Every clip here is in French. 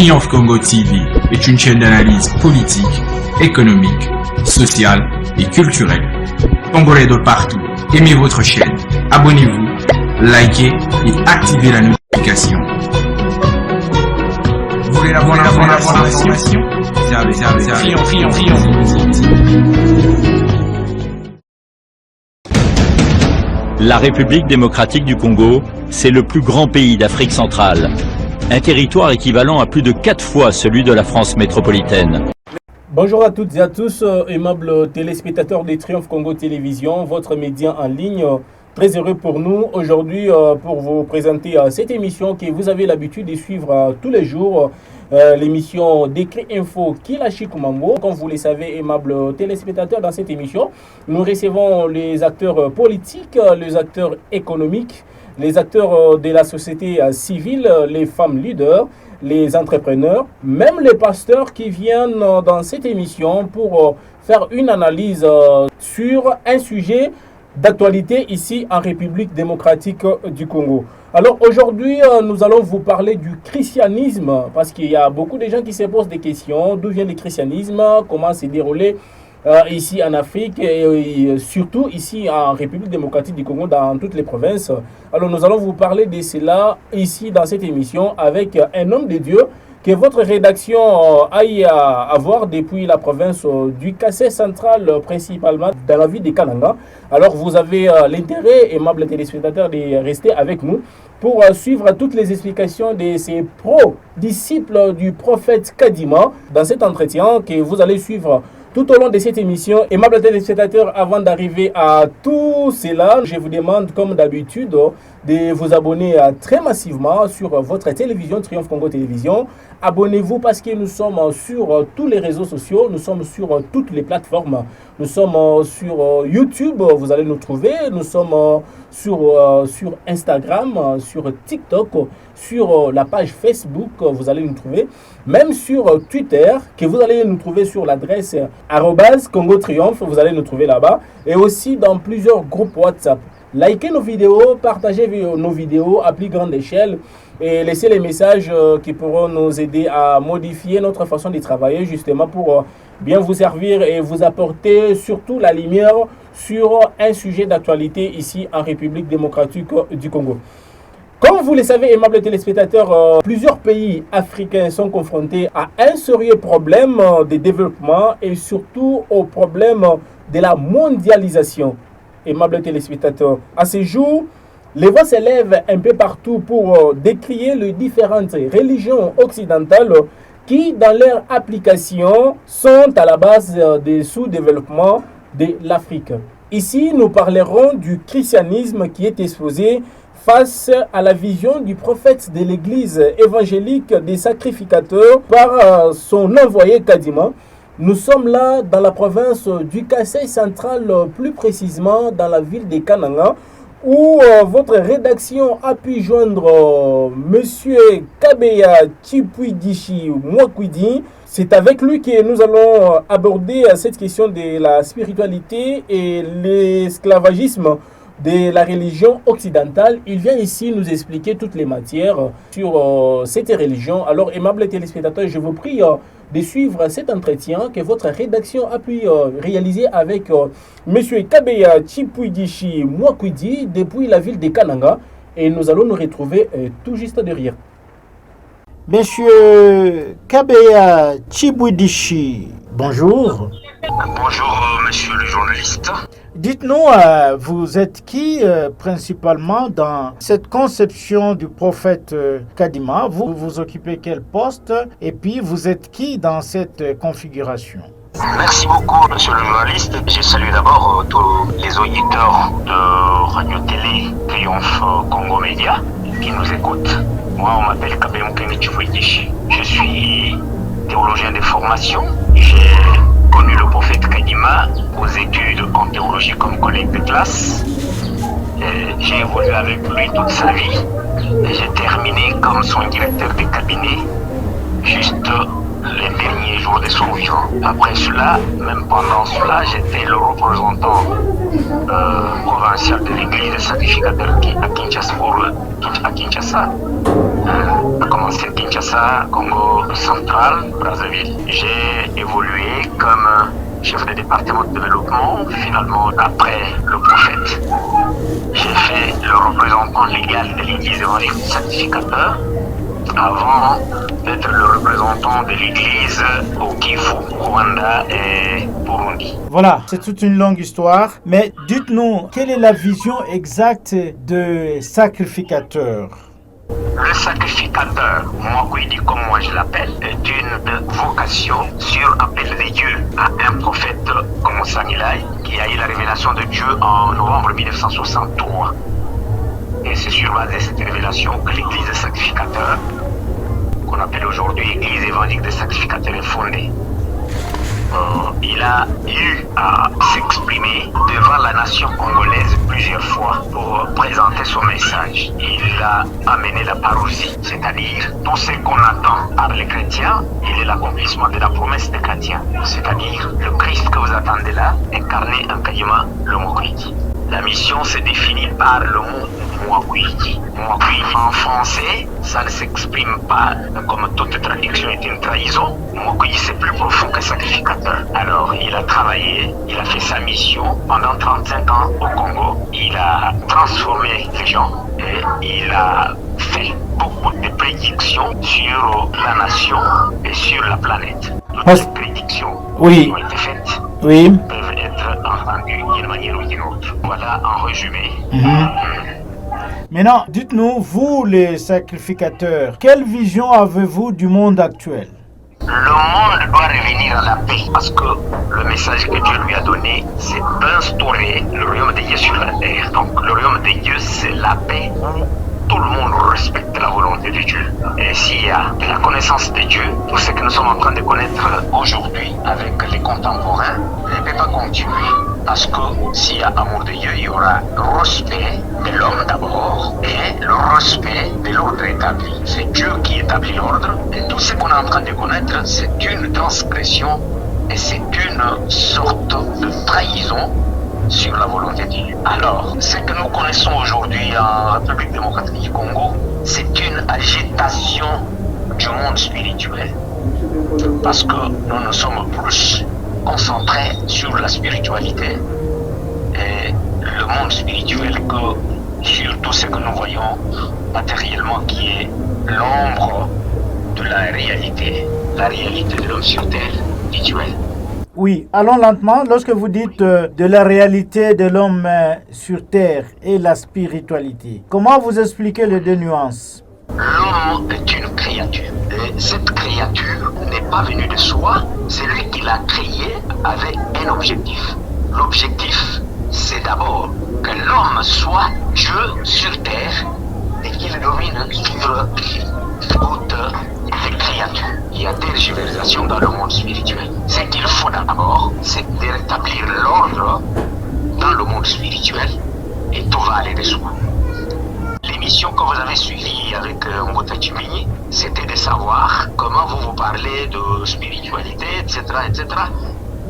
Triomphe Congo TV est une chaîne d'analyse politique, économique, sociale et culturelle. Congolais de partout, aimez votre chaîne, abonnez-vous, likez et activez la notification. Vous voulez la bonne information? La République démocratique du Congo, c'est le plus grand pays d'Afrique centrale. Un territoire équivalent à plus de 4 fois celui de la France métropolitaine. Bonjour à toutes et à tous, aimables téléspectateurs de Triomphe Congo Télévision, votre média en ligne. Très heureux pour nous aujourd'hui pour vous présenter cette émission que vous avez l'habitude de suivre tous les jours. L'émission Décret Info Kilashi Kumambo. Comme vous le savez, aimables téléspectateurs, dans cette émission, nous recevons les acteurs politiques, les acteurs économiques, les acteurs de la société civile, les femmes leaders, les entrepreneurs, même les pasteurs qui viennent dans cette émission pour faire une analyse sur un sujet d'actualité ici en République démocratique du Congo. Alors aujourd'hui, nous allons vous parler du christianisme parce qu'il y a beaucoup de gens qui se posent des questions. D'où vient le christianisme? Comment s'est déroulé ici en Afrique et surtout ici en République démocratique du Congo, dans toutes les provinces. Alors nous allons vous parler de cela ici dans cette émission avec un homme de Dieu que votre rédaction aille à voir depuis la province du Kassai central, principalement dans la ville de Kananga. Alors vous avez l'intérêt, aimables téléspectateurs, de rester avec nous pour suivre toutes les explications de ces pro-disciples du prophète Kadima dans cet entretien que vous allez suivre tout au long de cette émission. Aimables téléspectateurs, avant d'arriver à tout cela, je vous demande comme d'habitude de vous abonner très massivement sur votre télévision Triomphe Congo Télévision. Abonnez-vous parce que nous sommes sur tous les réseaux sociaux, nous sommes sur toutes les plateformes. Nous sommes sur YouTube, vous allez nous trouver. Nous sommes sur Instagram, sur TikTok, sur la page Facebook, vous allez nous trouver. Même sur Twitter, que vous allez nous trouver sur l'adresse @Congo Triomphe, vous allez nous trouver là-bas. Et aussi dans plusieurs groupes WhatsApp. Likez nos vidéos, partagez nos vidéos à plus grande échelle et laissez les messages qui pourront nous aider à modifier notre façon de travailler justement pour bien vous servir et vous apporter surtout la lumière sur un sujet d'actualité ici en République démocratique du Congo. Comme vous le savez, aimables téléspectateurs, plusieurs pays africains sont confrontés à un sérieux problème de développement et surtout au problème de la mondialisation. Aimables téléspectateurs, à ce jour, les voix s'élèvent un peu partout pour décrier les différentes religions occidentales qui, dans leur application, sont à la base des sous-développements de l'Afrique. Ici, nous parlerons du christianisme qui est exposé face à la vision du prophète de l'église évangélique des sacrificateurs par son envoyé Kadima. Nous sommes là dans la province du Kassai central, plus précisément dans la ville de Kananga, où votre rédaction a pu joindre Monsieur Kabeya Chipuidishi Mwakwidi. C'est avec lui que nous allons aborder cette question de la spiritualité et l'esclavagisme de la religion occidentale. Il vient ici nous expliquer toutes les matières sur cette religion. Alors, aimables téléspectateurs, je vous prie de suivre cet entretien que votre rédaction a pu réaliser avec Monsieur Kabeya Chipuidishi Mwakwidi depuis la ville de Kananga. Et nous allons nous retrouver tout juste derrière. Monsieur Kabeya Chipuidishi, bonjour. Bonjour, monsieur le journaliste. Dites-nous, vous êtes qui principalement dans cette conception du prophète Kadima? Vous occupez quel poste? Et puis, vous êtes qui dans cette configuration? Merci beaucoup, monsieur le journaliste. Je salue d'abord tous les auditeurs de Radio-Télé Triomphe Congo Média qui nous écoutent. Moi, on m'appelle Kabeya Chipuidishi. Je suis théologien de formation. J'ai connu le prophète Kadima aux études en théologie comme collègue de classe. J'ai évolué avec lui toute sa vie. J'ai terminé comme son directeur de cabinet juste les derniers jours de son vivant. Après cela, même pendant cela, j'étais le représentant provincial de l'église des sacrificateurs à Kinshasa. À commencé à Kinshasa, Congo central, Brazzaville. J'ai évolué comme chef de département de développement. Finalement, après le prophète, j'ai fait le représentant légal de l'Église évangélique sanctificateur avant d'être le représentant de l'Église au Kivu, Rwanda et Burundi. Voilà, c'est toute une longue histoire, mais dites-nous, quelle est la vision exacte de sacrificateur? Le sacrificateur, Mwakwidi comme moi je l'appelle, est une vocation sur appel de Dieu à un prophète comme Sanilai qui a eu la révélation de Dieu en novembre 1963. Et c'est sur base de cette révélation que l'église des sacrificateurs, qu'on appelle aujourd'hui église évangélique des sacrificateurs, est fondée. Il a eu à s'exprimer devant la nation congolaise plusieurs fois pour présenter son message. Il a amené la parousie, c'est-à-dire tout ce qu'on attend par les chrétiens, il est l'accomplissement de la promesse des chrétiens, c'est-à-dire le Christ que vous attendez là, incarné en Kayima, le Mwakwidi. La mission se définit par le mot Mwakwidi. Mwakwidi en français, ça ne s'exprime pas comme toute traduction est une trahison. Mwakwidi c'est plus profond que sacrificateur. Alors il a travaillé, il a fait sa mission pendant 35 ans au Congo. Il a transformé les gens et il a fait beaucoup de prédictions sur la nation et sur la planète. Toutes ces prédictions qui ont été faites peuvent être entendues d'une manière ou d'une autre. Voilà en résumé. Maintenant, dites-nous, vous les sacrificateurs, quelle vision avez-vous du monde actuel? Le monde doit revenir à la paix parce que le message que Dieu lui a donné, c'est d'instaurer le royaume de Dieu sur la terre. Donc le royaume de Dieu, c'est la paix où tout le monde respecte la volonté de Dieu. Et s'il y a la connaissance de Dieu, tout ce que nous sommes en train de connaître aujourd'hui avec les contemporains, ne peut pas continuer. Parce que s'il y a amour de Dieu, il y aura respect de l'homme d'abord et le respect de l'ordre établi. C'est Dieu qui établit l'ordre et tout ce qu'on est en train de connaître, c'est une transgression et c'est une sorte de trahison sur la volonté de Dieu. Alors, ce que nous connaissons aujourd'hui en République démocratique du Congo, c'est une agitation du monde spirituel. Parce que nous sommes plus concentrés sur la spiritualité et le monde spirituel que sur tout ce que nous voyons matériellement qui est l'ombre de la réalité de l'homme sur terre spirituel. Oui, allons lentement. Lorsque vous dites de la réalité de l'homme sur terre et la spiritualité, comment vous expliquez les deux nuances? L'homme est une créature. Et cette créature n'est pas venue de soi, c'est lui qui l'a créée avec un objectif. L'objectif, c'est d'abord que l'homme soit Dieu sur terre et qu'il domine sur toutes les créatures. Il y a des tergiversations dans le monde spirituel. Ce qu'il faut d'abord, c'est de rétablir l'ordre dans le monde spirituel et tout va aller de soi. L'émission que vous avez suivie avec Mbota Chimini, c'était de savoir comment vous parlez de spiritualité, etc., etc.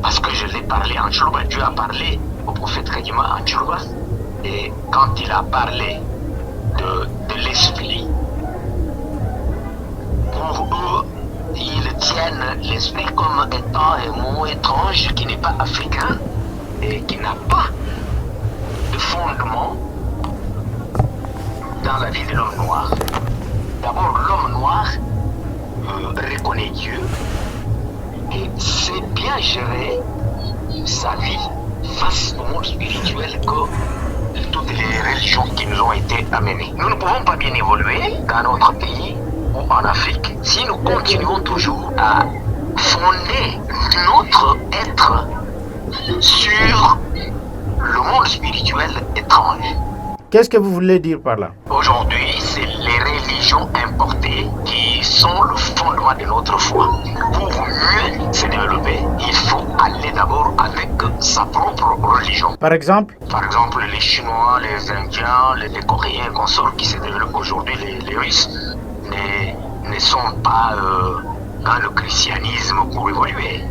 Parce que je l'ai parlé en Tchouba, Dieu a parlé au prophète Kadima en Tchouba. Et quand il a parlé de l'esprit, pour eux, ils tiennent l'esprit comme étant un mot étrange qui n'est pas africain et qui n'a pas de fondement dans la vie de l'homme noir. D'abord, l'homme noir reconnaît Dieu et sait bien gérer sa vie face au monde spirituel que toutes les religions qui nous ont été amenées. Nous ne pouvons pas bien évoluer dans notre pays ou en Afrique si nous continuons toujours à fonder notre être sur le monde spirituel étrange. Qu'est-ce que vous voulez dire par là? Aujourd'hui, c'est les religions importées qui sont le fondement de notre foi. Pour mieux se développer, il faut aller d'abord avec sa propre religion. Par exemple, les Chinois, les Indiens, les Coréens, consorts qui se développent aujourd'hui, les Russes, ne sont pas dans le christianisme pour évoluer.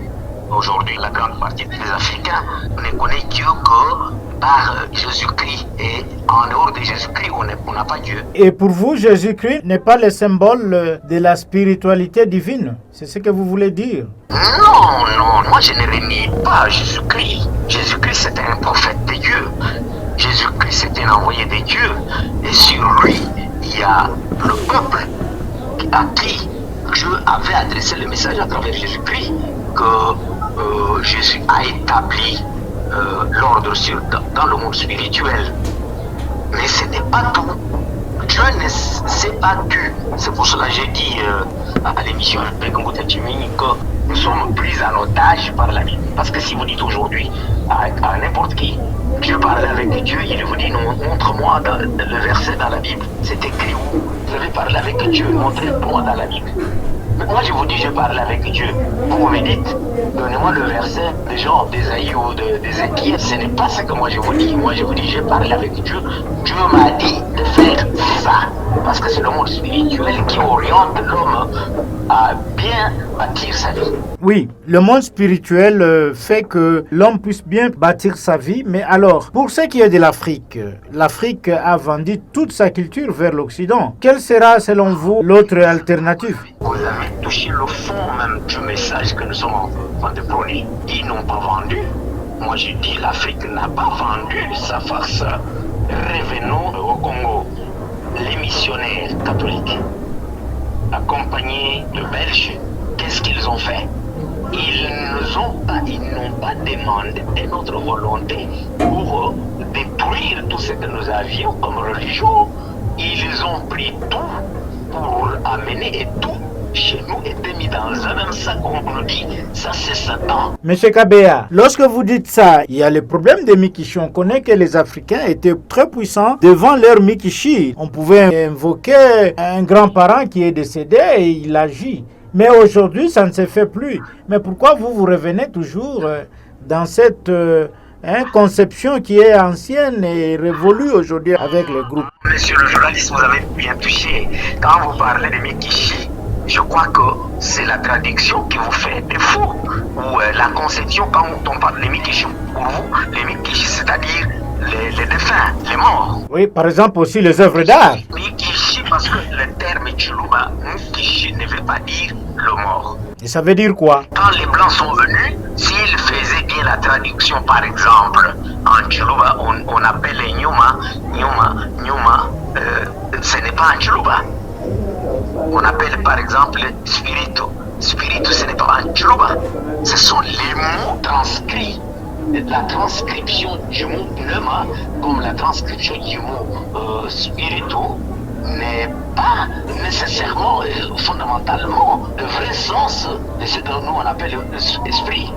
Aujourd'hui, la grande partie des Africains ne connaissent Dieu que par Jésus-Christ. Et en dehors de Jésus-Christ, on n'a pas Dieu. Et pour vous, Jésus-Christ n'est pas le symbole de la spiritualité divine? C'est ce que vous voulez dire? Non, moi je ne renie pas Jésus-Christ. Jésus-Christ c'était un prophète de Dieu. Jésus-Christ c'était un envoyé de Dieu. Et sur lui, il y a le peuple à qui Dieu avait adressé le message à travers Jésus-Christ que Jésus a établi l'ordre dans le monde spirituel. Mais ce n'est pas tout. Dieu ne s'est pas tu. C'est pour cela que j'ai dit à l'émission avec Ngota Chimini que nous sommes pris en otage par la Bible. Parce que si vous dites aujourd'hui à n'importe qui, Dieu parlait avec Dieu, il vous dit non, montre-moi le verset dans la Bible. C'est écrit où vous avez parlé avec Dieu, montrez-moi dans la Bible. Mais moi je vous dis, je parle avec Dieu. Vous me dites, donnez-moi le verset de Jean, d'Ésaïe ou d'Ézéchiel. Ce n'est pas ce que moi je vous dis. Moi je vous dis, je parle avec Dieu. Dieu m'a dit de faire ça. Parce que c'est le monde spirituel qui oriente l'homme à bien bâtir sa vie. Oui, le monde spirituel fait que l'homme puisse bien bâtir sa vie. Mais alors, pour ce qui est de l'Afrique, l'Afrique a vendu toute sa culture vers l'Occident. Quelle sera, selon vous, l'autre alternative? Vous avez touché le fond même du message que nous sommes en train de prôner. Ils n'ont pas vendu. Moi je dis, l'Afrique n'a pas vendu sa farce. Revenons au Congo. Les missionnaires catholiques, accompagnés de Belges, qu'est-ce qu'ils ont fait? Ils n'ont pas demandé notre volonté pour détruire tout ce que nous avions comme religion. Ils ont pris tout pour amener et tout chez nous était mis dans un même sac, on nous dit, ça c'est Satan. Monsieur Kabea, lorsque vous dites ça, il y a le problème des Mikishi. On connaît que les Africains étaient très puissants devant leur Mikishi. On pouvait invoquer un grand-parent qui est décédé et il agit. Mais aujourd'hui, ça ne se fait plus. Mais pourquoi vous revenez toujours dans cette conception qui est ancienne et révolue aujourd'hui avec les groupes? Monsieur le journaliste, vous avez bien touché. Quand vous parlez de Mikishi, je crois que c'est la traduction qui vous fait défaut. Ou la conception, quand on parle de Mikishi, pour vous, les Mikishi, c'est-à-dire les défunts, les morts. Oui, par exemple aussi les œuvres d'art. Mikishi, parce que le terme Tchoulouba, Mikishi ne veut pas dire le mort. Et ça veut dire quoi? Quand les Blancs sont venus, s'ils faisaient bien la traduction, par exemple, en Tchoulouba, on appelle les Nyuma, ce n'est pas un Tchoulouba. On appelle par exemple Spiritu. Spiritu, ce n'est pas un Tchoulouba. Ce sont les mots transcrits. La transcription du mot pneuma, comme la transcription du mot Spiritu, n'est pas nécessairement, fondamentalement, le vrai sens de ce que nous on appelle esprit.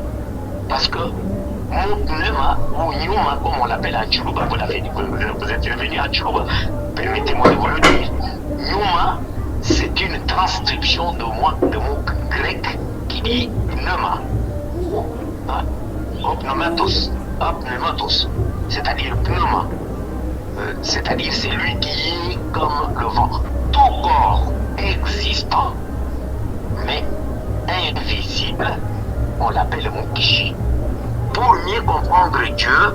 Parce que mot pneuma ou nyuma, comme on l'appelle en Tchoulouba, vous êtes venu en Tchoulouba, permettez-moi de vous le dire. Nyuma, c'est une transcription de mot grec qui dit pneuma. Pneumatos, c'est-à-dire pneuma. C'est-à-dire c'est lui qui est comme le vent. Tout corps existant, mais invisible, on l'appelle Mukishi. Pour mieux comprendre Dieu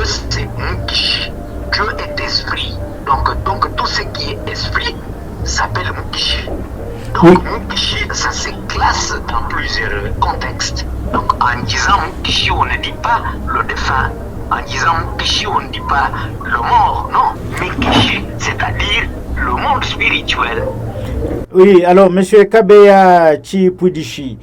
c'est Mukishi. Dieu est esprit. Donc tout ce qui est esprit s'appelle Mukishi. Donc Mukishi, ça se classe dans plusieurs contextes. Donc en disant Mukishi, on ne dit pas le défunt. En disant Mukishi, on ne dit pas le mort. Non, Mukishi, c'est-à-dire le monde spirituel. Oui, alors Monsieur Kabea Chipudishi,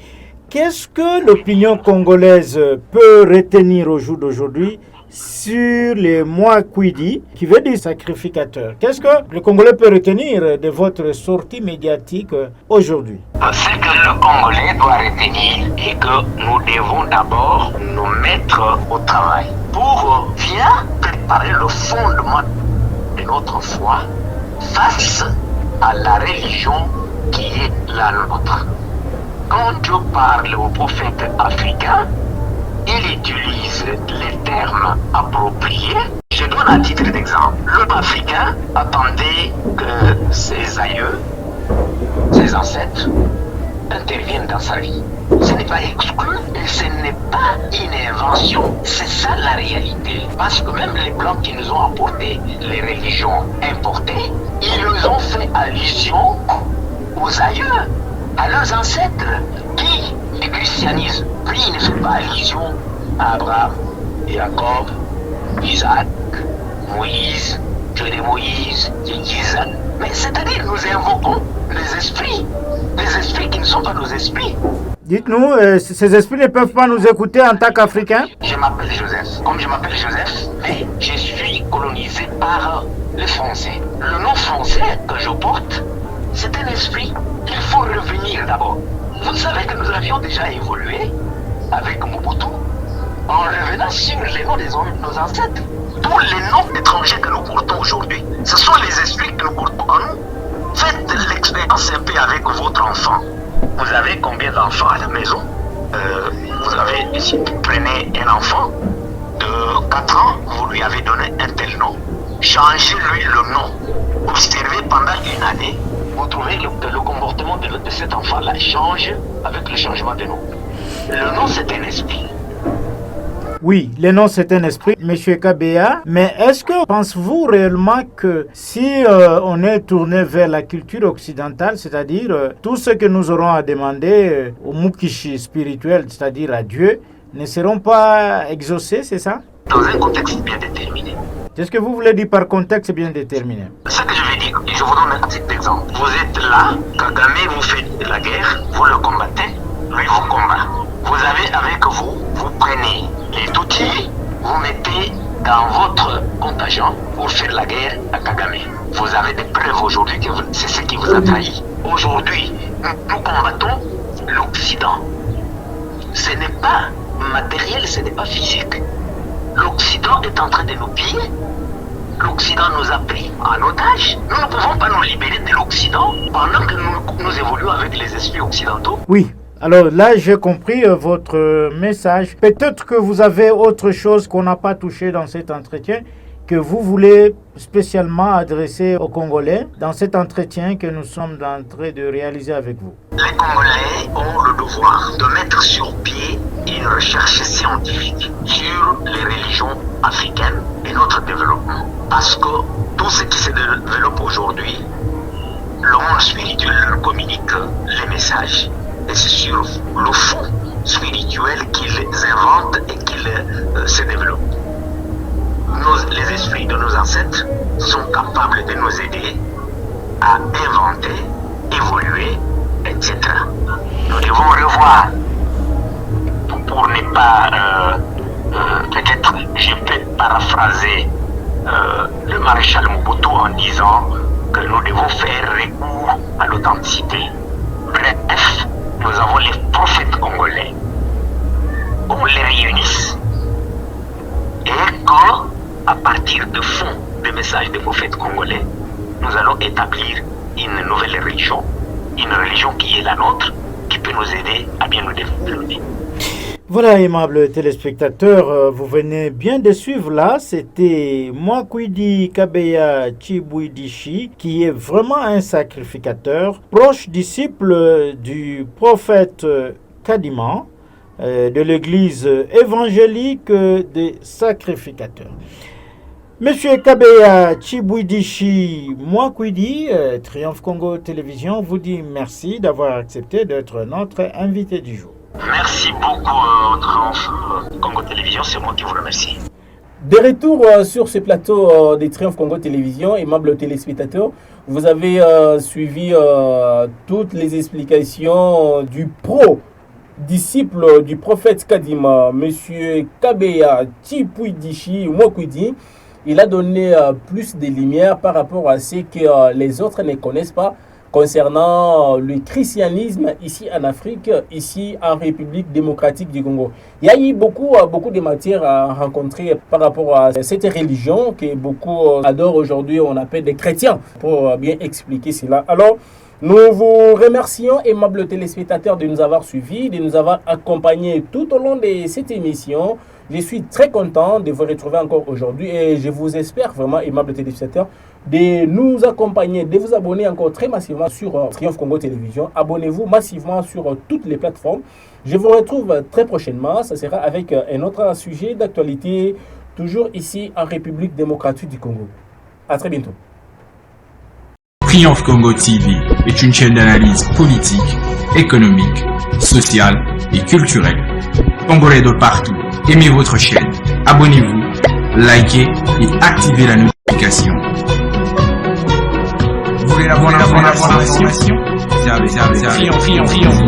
qu'est-ce que l'opinion congolaise peut retenir au jour d'aujourd'hui sur les Mwakwidi, qui veut dire sacrificateur? Qu'est-ce que le Congolais peut retenir de votre sortie médiatique aujourd'hui? Ce que le Congolais doit retenir est que nous devons d'abord nous mettre au travail pour bien préparer le fondement de notre foi face à la religion qui est la nôtre. Quand Dieu parle aux prophètes africains, il utilise les termes appropriés. Je donne un titre d'exemple. Le peuple africain attendait que ses aïeux, ses ancêtres, interviennent dans sa vie. Ce n'est pas exclu et ce n'est pas une invention. C'est ça la réalité. Parce que même les Blancs qui nous ont apporté les religions importées, ils nous ont fait allusion aux aïeux, à leurs ancêtres. Qui du christianisme, lui, il ne fait pas allusion à Abraham, Jacob, Isaac, Moïse, Dieu de Moïse, Dieu d'Isaac. Mais c'est-à-dire nous invoquons les esprits qui ne sont pas nos esprits. Dites-nous, ces esprits ne peuvent pas nous écouter en tant qu'Africains? Je m'appelle Joseph. Comme je m'appelle Joseph, mais je suis colonisé par les Français. Le nom français que je porte, c'est un esprit. Il faut revenir d'abord. Vous savez que nous avions déjà évolué avec Mobutu en revenant sur les noms de nos ancêtres. Tous les noms étrangers que nous portons aujourd'hui, ce sont les esprits que nous portons en nous. Faites l'expérience un peu avec votre enfant. Vous avez combien d'enfants à la maison? Si vous prenez un enfant de 4 ans, vous lui avez donné un tel nom. Changez-lui le nom. Observez pendant une année, vous trouvez que le comportement de cet enfant-là change avec le changement de nom. Le nom, c'est un esprit. Oui, le nom c'est un esprit, Monsieur Kabea. Mais est-ce que pensez-vous réellement que si on est tourné vers la culture occidentale, c'est-à-dire tout ce que nous aurons à demander au Mukishi spirituel, c'est-à-dire à Dieu, ne seront pas exaucés, c'est ça? Dans un contexte bien déterminé. Qu'est-ce que vous voulez dire par contexte bien déterminé? Ce que je vais dire, je vous donne un petit exemple. Vous êtes là, Kagame vous fait la guerre, vous le combattez, lui vous combat. Vous avez avec vous, vous prenez les Tutsis, vous mettez dans votre contingent pour faire la guerre à Kagame. Vous avez des preuves aujourd'hui que c'est ce qui vous a trahi. Aujourd'hui, nous combattons l'Occident. Ce n'est pas matériel, ce n'est pas physique. L'Occident est en train de nous piller. L'Occident nous a pris en otage. Nous ne pouvons pas nous libérer de l'Occident pendant que nous évoluons avec les esprits occidentaux. Oui. Alors là, j'ai compris votre message. Peut-être que vous avez autre chose qu'on n'a pas touché dans cet entretien, que vous voulez spécialement adresser aux Congolais dans cet entretien que nous sommes en train de réaliser avec vous. Les Congolais ont le devoir de mettre sur pied une recherche scientifique sur les religions africaines et notre développement. Parce que tout ce qui se développe aujourd'hui, le monde spirituel leur communique les messages. Et c'est sur le fond spirituel qu'ils inventent et qu'ils se développent. Les esprits de nos ancêtres sont capables de nous aider à inventer, évoluer, etc. Nous devons revoir, pour ne pas, peut-être, je peux paraphraser le maréchal Mobutu en disant que nous devons faire recours à l'authenticité. Bref, nous avons les prophètes congolais. On les réunisse. Et qu'à partir de fond des messages des prophètes congolais, nous allons établir une nouvelle religion. Une religion qui est la nôtre, qui peut nous aider à bien nous développer. Voilà, aimables téléspectateurs, vous venez bien de suivre là, c'était Mwakwidi Kabea Chibouidichi, qui est vraiment un sacrificateur, proche disciple du prophète Kadima, de l'église évangélique des sacrificateurs. Monsieur Kabea Chibouidichi Mwakwidi, Triomphe Congo Télévision, vous dit merci d'avoir accepté d'être notre invité du jour. Merci beaucoup, Triomphe Congo Télévision, c'est moi qui vous remercie. De retour sur ce plateau des Triomphe Congo Télévision, aimables téléspectateurs, vous avez suivi toutes les explications du disciple du prophète Kadima, Monsieur Kabea Chibouidichi Mwakwidi. Il a donné plus de lumière par rapport à ce que les autres ne connaissent pas concernant le christianisme ici en Afrique, ici en République démocratique du Congo. Il y a eu beaucoup de matières à rencontrer par rapport à cette religion que beaucoup adorent aujourd'hui, on appelle des chrétiens, pour bien expliquer cela. Alors, nous vous remercions, aimables téléspectateurs, de nous avoir suivis, de nous avoir accompagnés tout au long de cette émission. Je suis très content de vous retrouver encore aujourd'hui et je vous espère vraiment, aimables téléspectateurs, de nous accompagner, de vous abonner encore très massivement sur Triomphe Congo Télévision. Abonnez-vous massivement sur toutes les plateformes. Je vous retrouve très prochainement. Ça sera avec un autre sujet d'actualité, toujours ici en République démocratique du Congo. À très bientôt. Triomphe Congo TV est une chaîne d'analyse politique, économique, sociale et culturelle. Congolais de partout, aimez votre chaîne, abonnez-vous, likez et activez la notification. Vous voulez la bonne information? Triomphe.